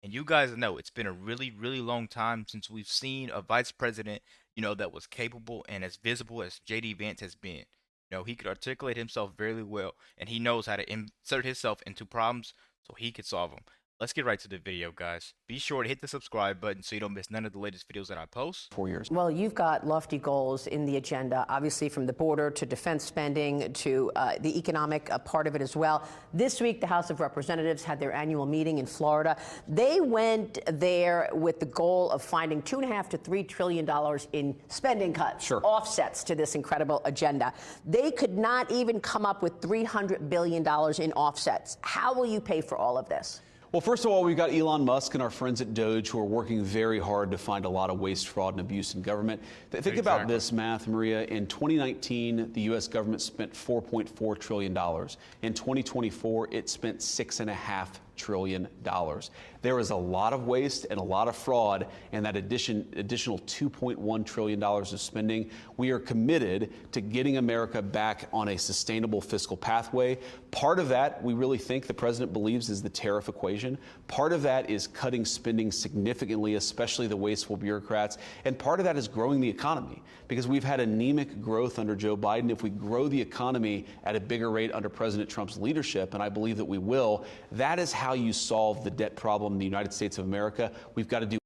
And you guys know it's been a really, really long time since we've seen a vice president, that was capable and as visible as JD Vance has been. He could articulate himself very well, and he knows how to insert himself into problems so he could solve them. Let's get right to the video, guys. Be sure to hit the subscribe button so you don't miss none of the latest videos that I post. 4 years. Well, you've got lofty goals in the agenda, obviously from the border to defense spending to the economic part of it as well. This week, the House of Representatives had their annual meeting in Florida. They went there with the goal of finding $2.5 to $3 trillion in spending cuts, offsets to this incredible agenda. They could not even come up with $300 billion in offsets. How will you pay for all of this? Well, first of all, we've got Elon Musk and our friends at Doge who are working very hard to find a lot of waste, fraud, and abuse in government. Think about this math, Maria. In 2019, the U.S. government spent $4.4 trillion. In 2024, it spent $6.5 trillion. There is a lot of waste and a lot of fraud, and that additional $2.1 trillion of spending. We are committed to getting America back on a sustainable fiscal pathway. Part of that, we really think the president believes, is the tariff equation. Part of that is cutting spending significantly, especially the wasteful bureaucrats. And part of that is growing the economy, because we've had anemic growth under Joe Biden. If we grow the economy at a bigger rate under President Trump's leadership, and I believe that we will, that is how you solve the debt problem in the United States of America. We've got to do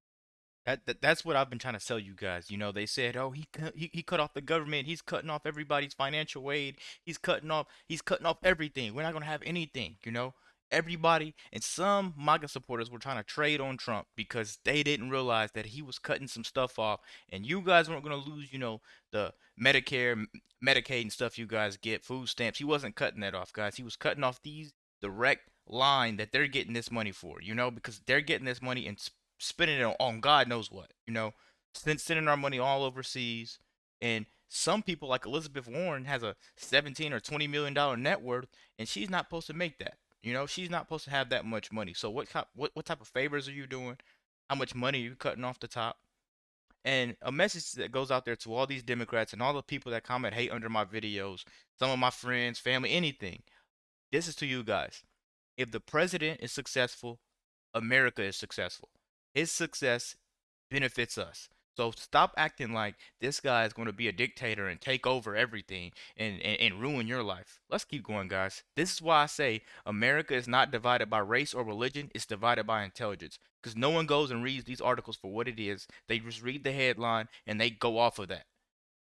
That's what I've been trying to tell you guys. They said, oh, he cut off the government. He's cutting off everybody's financial aid. He's cutting off everything. We're not gonna have anything. Everybody and some MAGA supporters were trying to trade on Trump because they didn't realize that he was cutting some stuff off, and you guys weren't gonna lose, the Medicare, Medicaid, and stuff you guys get, food stamps. He wasn't cutting that off, guys. He was cutting off these direct line that they're getting this money for, because they're getting this money and spending it on God knows what, sending our money all overseas. And some people like Elizabeth Warren has a 17 or $20 million net worth, and she's not supposed to make that. She's not supposed to have that much money. So what type of favors are you doing? How much money are you cutting off the top? And a message that goes out there to all these Democrats and all the people that comment hate under my videos, some of my friends, family, anything. This is to you guys. If the president is successful, America is successful. His success benefits us. So stop acting like this guy is going to be a dictator and take over everything and ruin your life. Let's keep going, guys. This is why I say America is not divided by race or religion. It's divided by intelligence. Because no one goes and reads these articles for what it is. They just read the headline and they go off of that.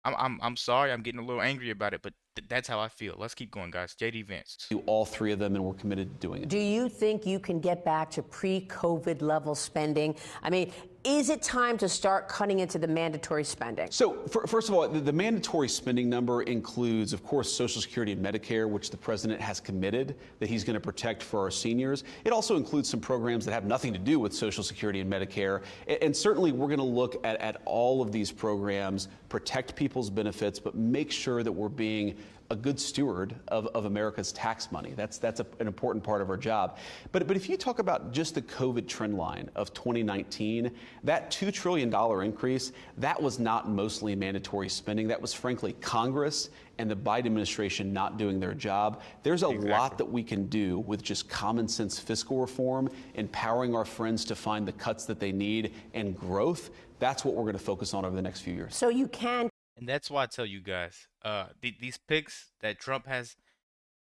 I'm sorry. I'm getting a little angry about it, but that's how I feel. Let's keep going, guys. JD Vance. Do all three of them, and we're committed to doing it. Do you think you can get back to pre-COVID level spending? I mean, is it time to start cutting into the mandatory spending? So, first of all, the mandatory spending number includes, of course, Social Security and Medicare, which the president has committed that he's going to protect for our seniors. It also includes some programs that have nothing to do with Social Security and Medicare. And certainly, we're going to look at all of these programs, protect people's benefits, but make sure that we're being a good steward of America's tax money. That's an important part of our job. But if you talk about just the COVID trend line of 2019, that $2 trillion increase, that was not mostly mandatory spending. That was frankly Congress and the Biden administration not doing their job. There's a lot that we can do with just common sense fiscal reform, empowering our friends to find the cuts that they need, and growth. That's what we're going to focus on over the next few years. So you can. And that's why I tell you guys, these picks that Trump has,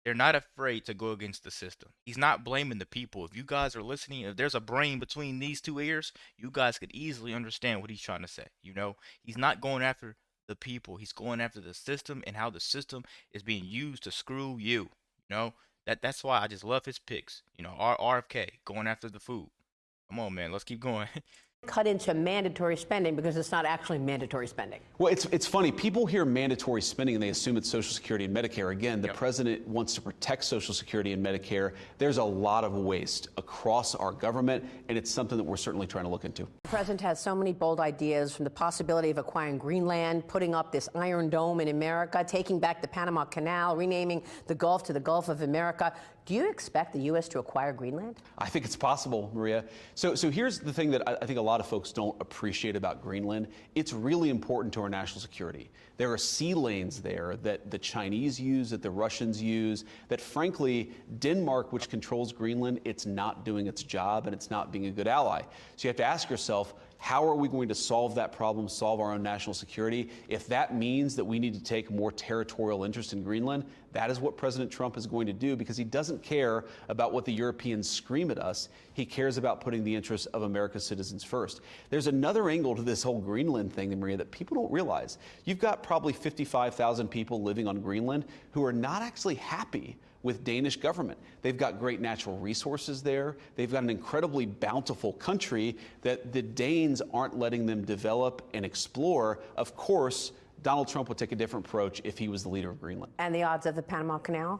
they're not afraid to go against the system. He's not blaming the people. If you guys are listening, if there's a brain between these two ears, you guys could easily understand what he's trying to say. He's not going after the people. He's going after the system and how the system is being used to screw you. That's why I just love his picks. RFK going after the food. Come on, man. Let's keep going. Cut into mandatory spending because it's not actually mandatory spending. Well, it's funny. People hear mandatory spending and they assume it's Social Security and Medicare. Again, the president wants to protect Social Security and Medicare. There's a lot of waste across our government, and it's something that we're certainly trying to look into. The president has so many bold ideas, from the possibility of acquiring Greenland, putting up this Iron Dome in America, taking back the Panama Canal, renaming the Gulf to the Gulf of America. Do you expect the U.S. to acquire Greenland? I think it's possible, Maria. So here's the thing that I think a lot lot of folks don't appreciate about Greenland, it's really important to our national security. There are sea lanes there that the Chinese use, that the Russians use, that frankly, Denmark, which controls Greenland, it's not doing its job and it's not being a good ally. So you have to ask yourself, how are we going to solve that problem, solve our own national security? If that means that we need to take more territorial interest in Greenland, that is what President Trump is going to do, because he doesn't care about what the Europeans scream at us. He cares about putting the interests of America's citizens first. There's another angle to this whole Greenland thing, Maria, that people don't realize. You've got probably 55,000 people living on Greenland who are not actually happy with Danish government. They've got great natural resources there. They've got an incredibly bountiful country that the Danes aren't letting them develop and explore. Of course, Donald Trump would take a different approach if he was the leader of Greenland. And the odds of the Panama Canal?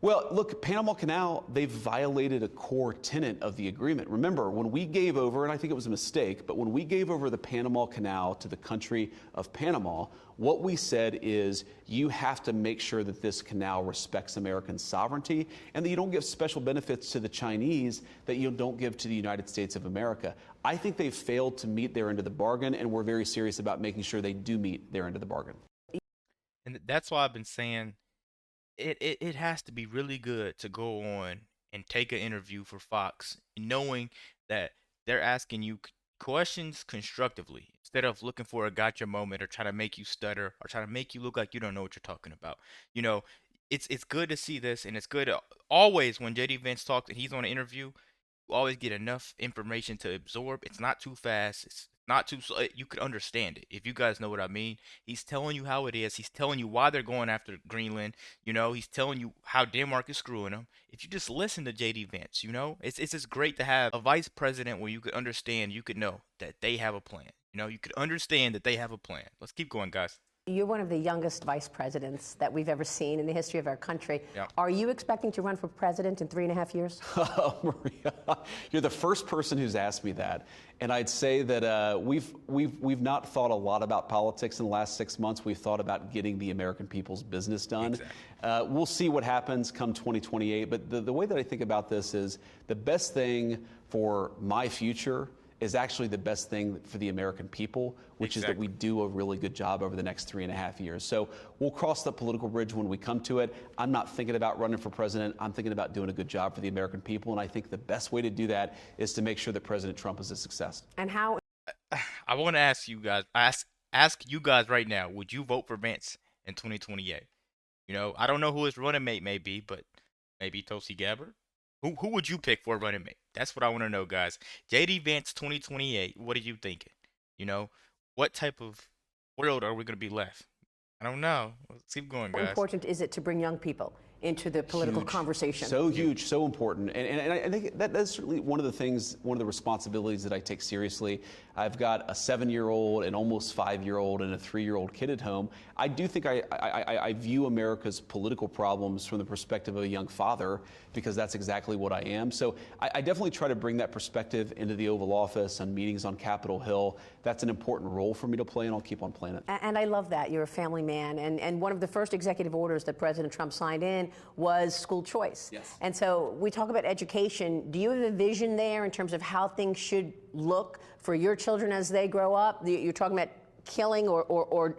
Well, look, Panama Canal, they've violated a core tenet of the agreement. Remember, when we gave over, and I think it was a mistake, but when we gave over the Panama Canal to the country of Panama, what we said is you have to make sure that this canal respects American sovereignty and that you don't give special benefits to the Chinese that you don't give to the United States of America. I think they've failed to meet their end of the bargain, and we're very serious about making sure they do meet their end of the bargain. And that's why I've been saying it has to be really good to go on and take an interview for Fox, knowing that they're asking you questions constructively instead of looking for a gotcha moment or trying to make you stutter or trying to make you look like you don't know what you're talking about. You know, it's good to see this, and it's good always when JD Vance talks and he's on an interview, you always get enough information to absorb. It's not too fast. It's not too slow. You could understand it if you guys know what I mean. He's telling you how it is. He's telling you why they're going after Greenland. You know, he's telling you how Denmark is screwing them. If you just listen to JD Vance, you know, it's just great to have a vice president where you could understand, you could know that they have a plan. You know, you could understand that they have a plan. Let's keep going, guys. You're one of the youngest vice presidents that we've ever seen in the history of our country. Yep. Are you expecting to run for president in 3.5 years? Oh, Maria, you're the first person who's asked me that. And I'd say that we've not thought a lot about politics in the last 6 months. We've thought about getting the American people's business done. Exactly. We'll see what happens come 2028. But the way that I think about this is the best thing for my future is actually the best thing for the American people, which is that we do a really good job over the next 3.5 years. So we'll cross the political bridge when we come to it. I'm not thinking about running for president. I'm thinking about doing a good job for the American people. And I think the best way to do that is to make sure that President Trump is a success. And how? I want to ask you guys, ask you guys right now, would you vote for Vance in 2028? You know, I don't know who his running mate may be, but maybe Tulsi Gabbard? Who would you pick for a running mate? That's what I want to know, guys. JD Vance 2028, what are you thinking? You know, what type of world are we going to be left? I don't know. Let's keep going, guys. How important is it to bring young people into the political conversation? So huge, so important. And I think that's certainly one of the things, one of the responsibilities that I take seriously. I've got a 7-year-old, an almost 5-year-old, and a 3-year-old kid at home. I do think I view America's political problems from the perspective of a young father, because that's exactly what I am. So I definitely try to bring that perspective into the Oval Office on meetings on Capitol Hill. That's an important role for me to play, and I'll keep on playing it. And I love that. You're a family man. And one of the first executive orders that President Trump signed in was school choice. Yes. And so we talk about education. Do you have a vision there in terms of how things should look for your children as they grow up? You're talking about killing or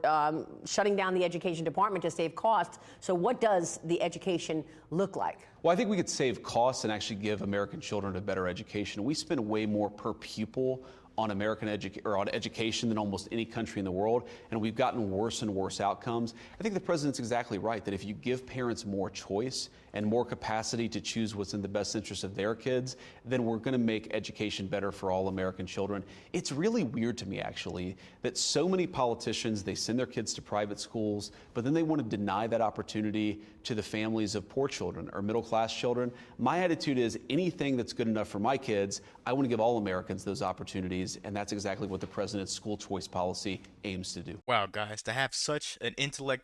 shutting down the education department to save costs. So what does the education look like? Well, I think we could save costs and actually give American children a better education. We spend way more per pupil on on education than almost any country in the world, and we've gotten worse and worse outcomes. I think the president's exactly right that if you give parents more choice and more capacity to choose what's in the best interest of their kids, then we're going to make education better for all American children. It's really weird to me, actually, that so many politicians, they send their kids to private schools, but then they want to deny that opportunity to the families of poor children or middle-class children. My attitude is anything that's good enough for my kids, I want to give all Americans those opportunities. And that's exactly what the president's school choice policy aims to do. Wow, guys, to have such an intellectual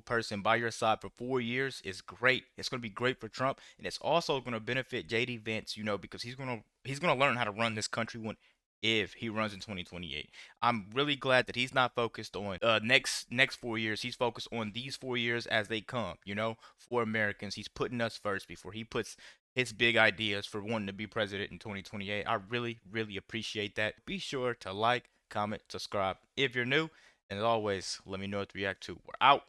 person by your side for 4 years is great. It's going to be great for Trump, and it's also going to benefit JD Vance, you know, because he's going to learn how to run this country if he runs in 2028. I'm really glad that he's not focused on next 4 years. He's focused on these 4 years as they come, you know, for Americans. He's putting us first before he puts his big ideas for wanting to be president in 2028. I really, really appreciate that. Be sure to like, comment, subscribe if you're new. And as always, let me know what to react to. We're out.